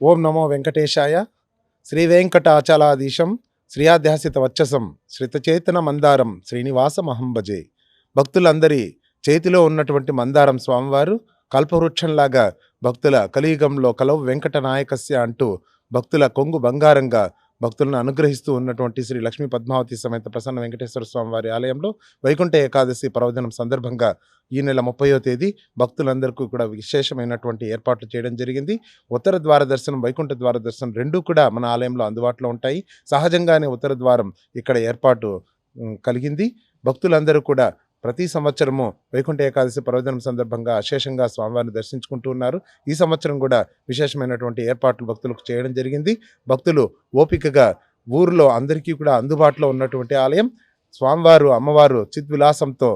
ఓం నమో వెంకటేశాయ. శ్రీ వెంకటాచలాధీశం శ్రీయాధ్యాసిత వచ్చసం శ్రితచేతన మందారం శ్రీనివాసమహం భజే. భక్తులందరి చేతిలో ఉన్నటువంటి మందారం స్వామివారు కల్పవృక్షంలాగా భక్తుల కలియుగంలో కలవు వెంకట నాయకస్య అంటూ భక్తుల కొంగు బంగారంగా భక్తులను అనుగ్రహిస్తూ ఉన్నటువంటి శ్రీ లక్ష్మీ పద్మావతి సమేత ప్రసన్న వెంకటేశ్వర స్వామి వారి ఆలయంలో వైకుంఠ ఏకాదశి పర్వదినం సందర్భంగా ఈ నెల 30వ తేదీ భక్తులందరికీ కూడా విశేషమైనటువంటి ఏర్పాట్లు చేయడం జరిగింది. ఉత్తర ద్వార దర్శనం, వైకుంఠ ద్వార దర్శనం రెండూ కూడా మన ఆలయంలో అందుబాటులో ఉంటాయి. సహజంగానే ఉత్తర ద్వారం ఇక్కడ ఏర్పాటు కలిగింది. భక్తులందరూ కూడా ప్రతి సంవత్సరము వైకుంఠ ఏకాదశి పర్వదినం సందర్భంగా అశేషంగా స్వామివారిని దర్శించుకుంటూ ఉన్నారు. ఈ సంవత్సరం కూడా విశేషమైనటువంటి ఏర్పాట్లు భక్తులకు చేయడం జరిగింది. భక్తులు ఓపికగా ఊరిలో అందరికీ కూడా అందుబాటులో ఉన్నటువంటి ఆలయం. స్వామివారు అమ్మవారు చిద్విలాసంతో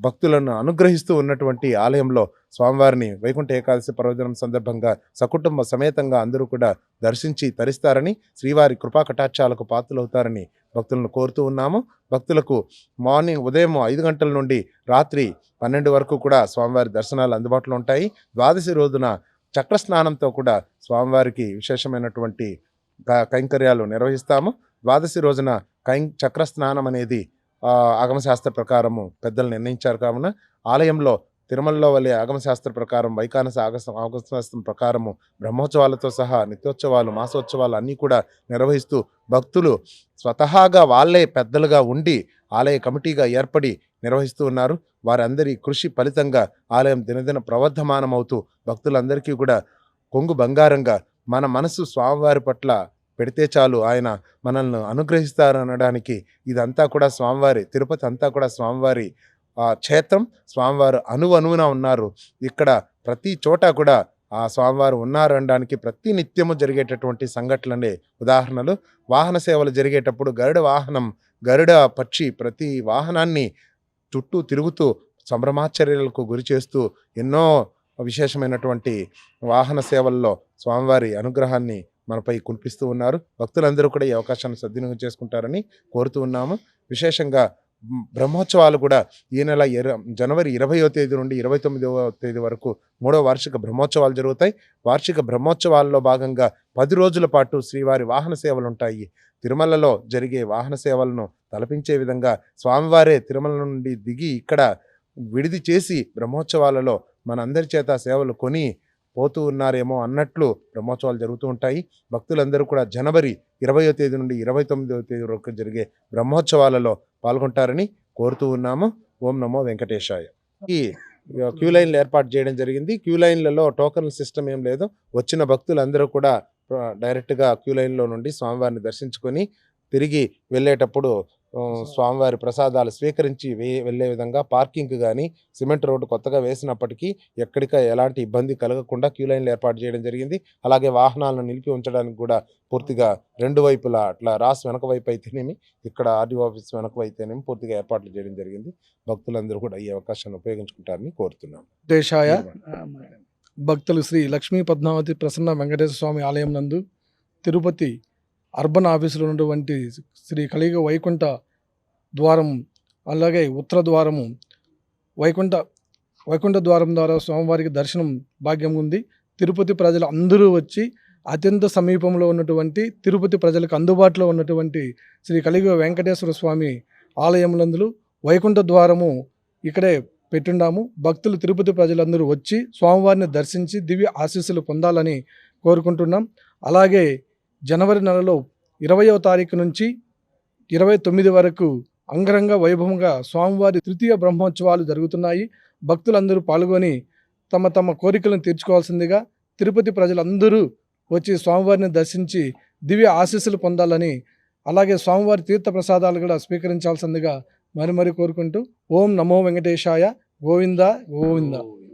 భక్తులను అనుగ్రహిస్తూ ఉన్నటువంటి ఆలయంలో స్వామివారిని వైకుంఠ ఏకాదశి పర్వదినం సందర్భంగా సకుటుంబ సమేతంగా అందరూ కూడా దర్శించి తరిస్తారని, శ్రీవారి కృపా కటాక్షాలకు పాత్రలవుతారని భక్తులను కోరుతూ ఉన్నాము. భక్తులకు ఉదయం 5 గంటల నుండి రాత్రి 12 వరకు కూడా స్వామివారి దర్శనాలు అందుబాటులో ఉంటాయి. ద్వాదశి రోజున చక్ర స్నానంతో కూడా స్వామివారికి విశేషమైనటువంటి కైంకర్యాలు నిర్వహిస్తాము. ద్వాదశి రోజున చక్ర స్నానం అనేది ఆగమశాస్త్ర ప్రకారము పెద్దలు నిర్ణయించారు. కావున ఆలయంలో తిరుమలలో వలె ఆగమశాస్త్ర ప్రకారం వైకానస ఆగమశాస్త్రం ప్రకారము బ్రహ్మోత్సవాలతో సహా నిత్యోత్సవాలు, మాసోత్సవాలు అన్నీ కూడా నిర్వహిస్తూ భక్తులు స్వతహాగా వాళ్ళే పెద్దలుగా ఉండి ఆలయ కమిటీగా ఏర్పడి నిర్వహిస్తూ ఉన్నారు. వారందరి కృషి ఫలితంగా ఆలయం దినదిన ప్రవర్ధమానమవుతూ భక్తులందరికీ కూడా కొంగు బంగారంగా మన మనసు స్వామివారి పట్ల పెడితే చాలు ఆయన మనల్ని అనుగ్రహిస్తారు అనడానికి ఇదంతా కూడా స్వామివారి తిరుపతి అంతా కూడా స్వామివారి క్షేత్రం. స్వామివారు అణువణువున ఉన్నారు. ఇక్కడ ప్రతి చోట కూడా ఆ స్వామివారు ఉన్నారు అనడానికి ప్రతి నిత్యము జరిగేటటువంటి సంఘటనలే ఉదాహరణలు. వాహన సేవలు జరిగేటప్పుడు గరుడ పక్షి ప్రతి వాహనాన్ని చుట్టూ తిరుగుతూ సంభ్రమాశ్చర్యాలకు గురి చేస్తూ ఎన్నో విశేషమైనటువంటి వాహన సేవల్లో స్వామివారి అనుగ్రహాన్ని మనపై కురిపిస్తూ ఉన్నారు. భక్తులందరూ కూడా ఈ అవకాశాన్ని సద్వినియోగం చేసుకుంటారని కోరుతూ ఉన్నాము. విశేషంగా బ్రహ్మోత్సవాలు కూడా ఈ నెల జనవరి 20వ తేదీ నుండి 29వ తేదీ వరకు 3వ వార్షిక బ్రహ్మోత్సవాలు జరుగుతాయి. వార్షిక బ్రహ్మోత్సవాల్లో భాగంగా 10 రోజుల పాటు శ్రీవారి వాహన సేవలు ఉంటాయి. తిరుమలలో జరిగే వాహన సేవలను తలపించే విధంగా స్వామివారే తిరుమల నుండి దిగి ఇక్కడ విడిది చేసి బ్రహ్మోత్సవాలలో మనందరి చేత సేవలు కొని పోతూ ఉన్నారేమో అన్నట్లు బ్రహ్మోత్సవాలు జరుగుతూ ఉంటాయి. భక్తులందరూ కూడా జనవరి 20వ తేదీ నుండి 29వ తేదీ వరకు జరిగే బ్రహ్మోత్సవాలలో పాల్గొంటారని కోరుతూ ఉన్నాము. ఓం నమో వెంకటేశాయ. ఈ క్యూ లైన్లు ఏర్పాటు చేయడం జరిగింది. క్యూ లైన్లలో టోకన్ సిస్టమ్ ఏం లేదు. వచ్చిన భక్తులందరూ కూడా డైరెక్ట్గా క్యూ లైన్లో నుండి స్వామివారిని దర్శించుకొని తిరిగి వెళ్ళేటప్పుడు స్వామివారి ప్రసాదాలు స్వీకరించి వెళ్ళే విధంగా పార్కింగ్ కానీ సిమెంట్ రోడ్డు కొత్తగా వేసినప్పటికీ ఎలాంటి ఇబ్బంది కలగకుండా క్యూ లైన్లు ఏర్పాటు చేయడం జరిగింది. అలాగే వాహనాలను నిలిపి ఉంచడానికి కూడా పూర్తిగా 2 వైపులా అట్లా రాస్ వెనక వైపు అయితేనేమి, ఇక్కడ ఆర్డీఓ ఆఫీస్ వెనక అయితేనేమి పూర్తిగా ఏర్పాట్లు చేయడం జరిగింది. భక్తులందరూ కూడా ఈ అవకాశాన్ని ఉపయోగించుకుంటారని కోరుతున్నాం. దేశాయ భక్తులు శ్రీ లక్ష్మీ పద్మావతి ప్రసన్న వెంకటేశ్వర స్వామి ఆలయం నందు తిరుపతి అర్బన్ ఆఫీసులో ఉన్నటువంటి శ్రీ కలియుగ వైకుంఠ ద్వారం, అలాగే ఉత్తర ద్వారము వైకుంఠ ద్వారం ద్వారా స్వామివారికి దర్శనం భాగ్యం ఉంది. తిరుపతి ప్రజలు అందరూ వచ్చి అత్యంత సమీపంలో ఉన్నటువంటి తిరుపతి ప్రజలకు అందుబాటులో ఉన్నటువంటి శ్రీ కలియుగ వెంకటేశ్వర స్వామి ఆలయములందు వైకుంఠ ద్వారము ఇక్కడే పెట్టుండాము. భక్తులు తిరుపతి ప్రజలందరూ వచ్చి స్వామివారిని దర్శించి దివ్య ఆశీస్సులు పొందాలని కోరుకుంటున్నాం. అలాగే జనవరి నెలలో 20వ తారీఖు నుంచి 29 వరకు అంగరంగ వైభవంగా స్వామివారి తృతీయ బ్రహ్మోత్సవాలు జరుగుతున్నాయి. భక్తులందరూ పాల్గొని తమ తమ కోరికలను తీర్చుకోవాల్సిందిగా తిరుపతి ప్రజలందరూ వచ్చి స్వామివారిని దర్శించి దివ్య ఆశీస్సులు పొందాలని, అలాగే స్వామివారి తీర్థ ప్రసాదాలు కూడా స్వీకరించాల్సిందిగా మరి కోరుకుంటూ ఓం నమో వెంకటేశాయ. గోవింద గోవింద.